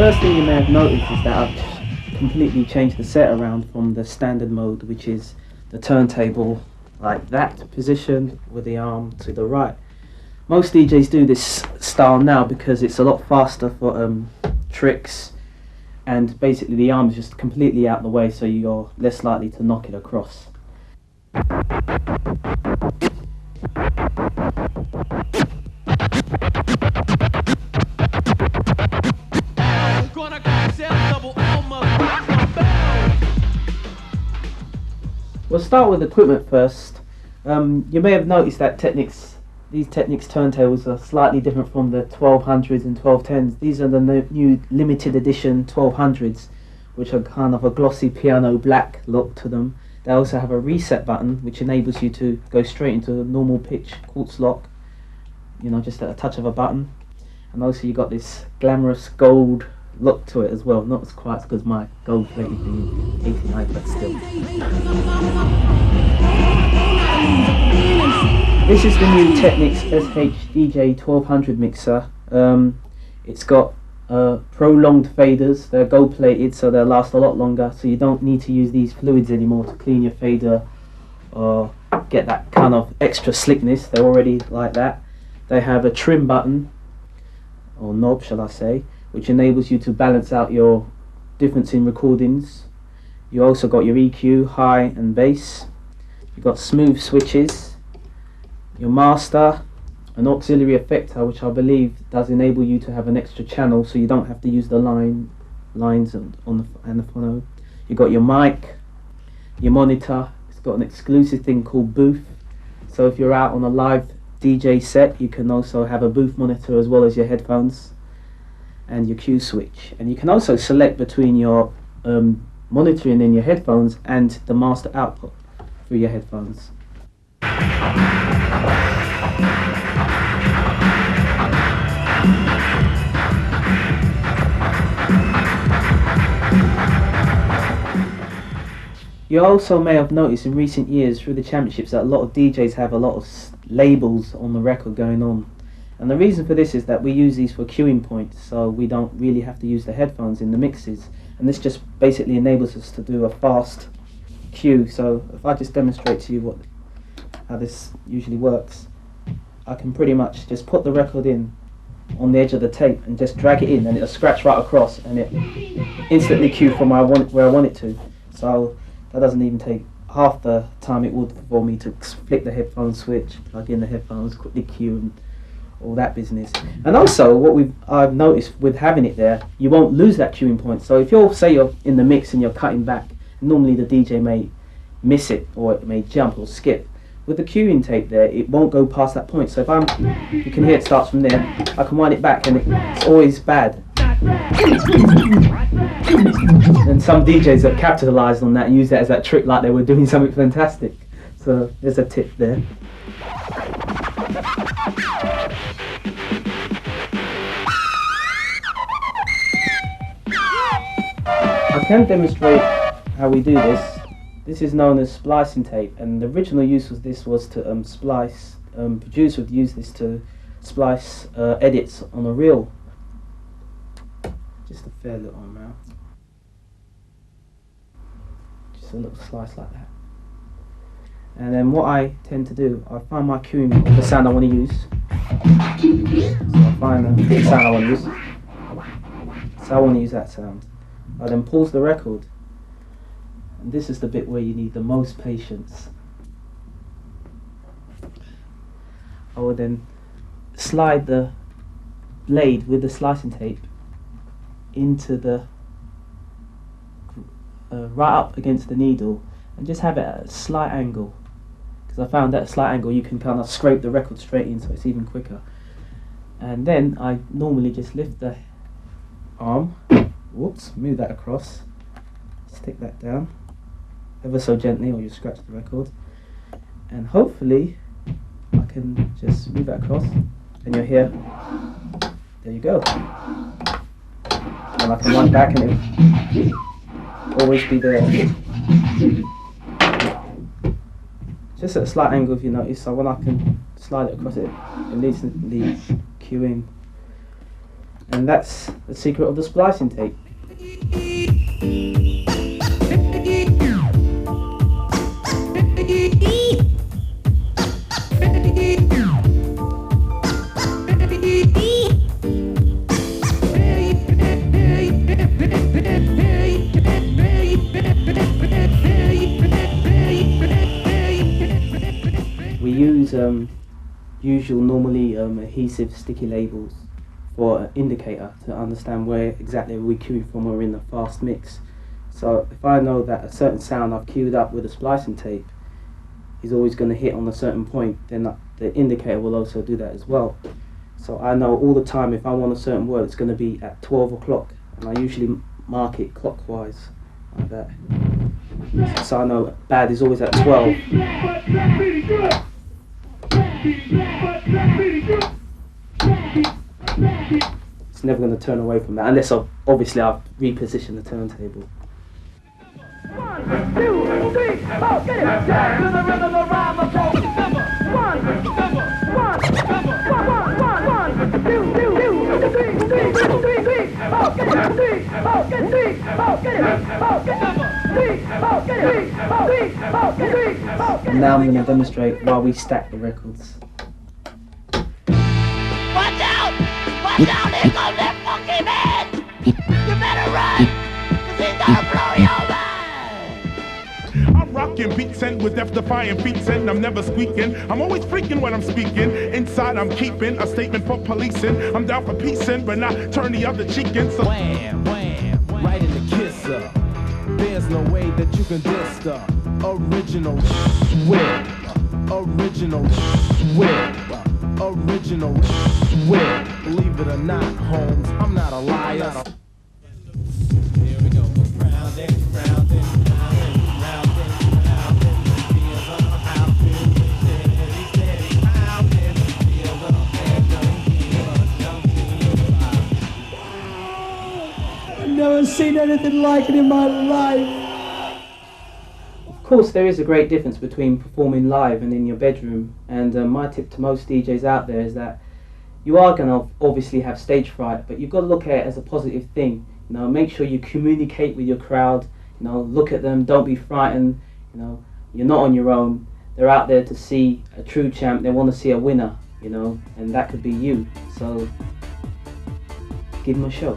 first thing you may have noticed is that I've completely changed the set around from the standard mode, which is the turntable like that position with the arm to the right. Most DJs do this style now because it's a lot faster for tricks, and basically the arm is just completely out of the way, so you're less likely to knock it across. We'll start with equipment first. You may have noticed that these Technics turntables are slightly different from the 1200s and 1210s. These are the new limited edition 1200s, which are kind of a glossy piano black look to them. They also have a reset button, which enables you to go straight into a normal pitch quartz lock, just at a touch of a button. And also you got this glamorous gold look to it as well. Not as quite as good as my gold plated thing, 89, but still. This is the new Technics SH-DJ 1200 mixer. It's got prolonged faders. They're gold plated, so they'll last a lot longer, so you don't need to use these fluids anymore to clean your fader or get that kind of extra slickness. They're already like that. They have a trim button, or knob shall I say, which enables you to balance out your difference in recordings. You also got your EQ, high and bass. You've got smooth switches, your master, an auxiliary effector, which I believe does enable you to have an extra channel, so you don't have to use the lines and the phono. You've got your mic, your monitor. It's got an exclusive thing called booth, so if you're out on a live DJ set, you can also have a booth monitor as well as your headphones and your cue switch. And you can also select between your monitoring in your headphones and the master output through your headphones. You also may have noticed in recent years through the championships that a lot of DJs have a lot of labels on the record going on. And the reason for this is that we use these for queuing points, so we don't really have to use the headphones in the mixes. And this just basically enables us to do a fast cue. So if I just demonstrate to you how this usually works, I can pretty much just put the record in on the edge of the tape and just drag it in, and it'll scratch right across, and it instantly cue from where I want it to. So that doesn't even take half the time it would for me to flick the headphone switch, plug in the headphones, quickly cue, and all that business. And also what I've noticed with having it there, you won't lose that queuing point. So if you're in the mix and you're cutting back, normally the DJ may miss it, or it may jump or skip. With the queuing tape there, it won't go past that point. So if you can hear it starts from there, I can wind it back and it's always bad. And some DJs have capitalized on that and use that as that trick like they were doing something fantastic. So there's a tip there. I can demonstrate how we do this. This is known as splicing tape, and the original use of this was to splice. Producers would use this to splice edits on a reel. Just a fair little amount. Just a little slice like that. And then what I tend to do, I find my cueing of the sound I want to use. So I find the sound I want to use. So I want to use that sound. I then pause the record. And this is the bit where you need the most patience. I will then slide the blade with the slicing tape into the right up against the needle, and just have it at a slight angle, because I found that at a slight angle you can kind of scrape the record straight in, so it's even quicker. And then I normally just lift the arm, move that across, stick that down ever so gently, or you scratch the record, and hopefully I can just move that across, and you'll hear, there you go. And I can wind back and it'll always be there. Just at a slight angle if you notice, so when I can slide it across it, it leads queuing. And that's the secret of the splicing tape. We use normally adhesive sticky labels for an indicator to understand where exactly we cue from when we're in the fast mix. So if I know that a certain sound I've queued up with a splicing tape is always going to hit on a certain point, then the indicator will also do that as well. So I know all the time if I want a certain word, it's going to be at 12 o'clock, and I usually mark it clockwise like that. So I know bad is always at 12. It's never going to turn away from that, unless obviously I've repositioned the turntable. 1, 2, 3, 4, get it! Jack to the rhythm of rhyme, a pro. 1, 2, 3, 4, get it! 3, 4, get it! 3, 4, get it! 3, 4, get it! 3, 4, get it! And now I'm going to demonstrate while we stack the records. Watch out! Watch out! Here comes that funky man! You better run! Cause he's gonna blow your mind! I'm rocking beats and with death-defying feats and I'm never squeaking. I'm always freaking when I'm speaking. Inside I'm keeping a statement for policing. I'm down for peacing, but not turn the other cheek in. So wham, wham, right in the kisser. There's no way that you can diss the original Swift. Original Swift. Original Swift. Believe it or not, Holmes, I'm not a liar. Here we go. Round and round and round and round and round and feels up out steady, steady, pounding. Feels up and don't feel. I've never seen anything like it in my life. Of course, there is a great difference between performing live and in your bedroom, and my tip to most DJs out there is that you are going to obviously have stage fright, but you've got to look at it as a positive thing. You know, make sure you communicate with your crowd. You know, look at them, don't be frightened. You know, you're not on your own. They're out there to see a true champ. They want to see a winner. You know, and that could be you. So give them a show.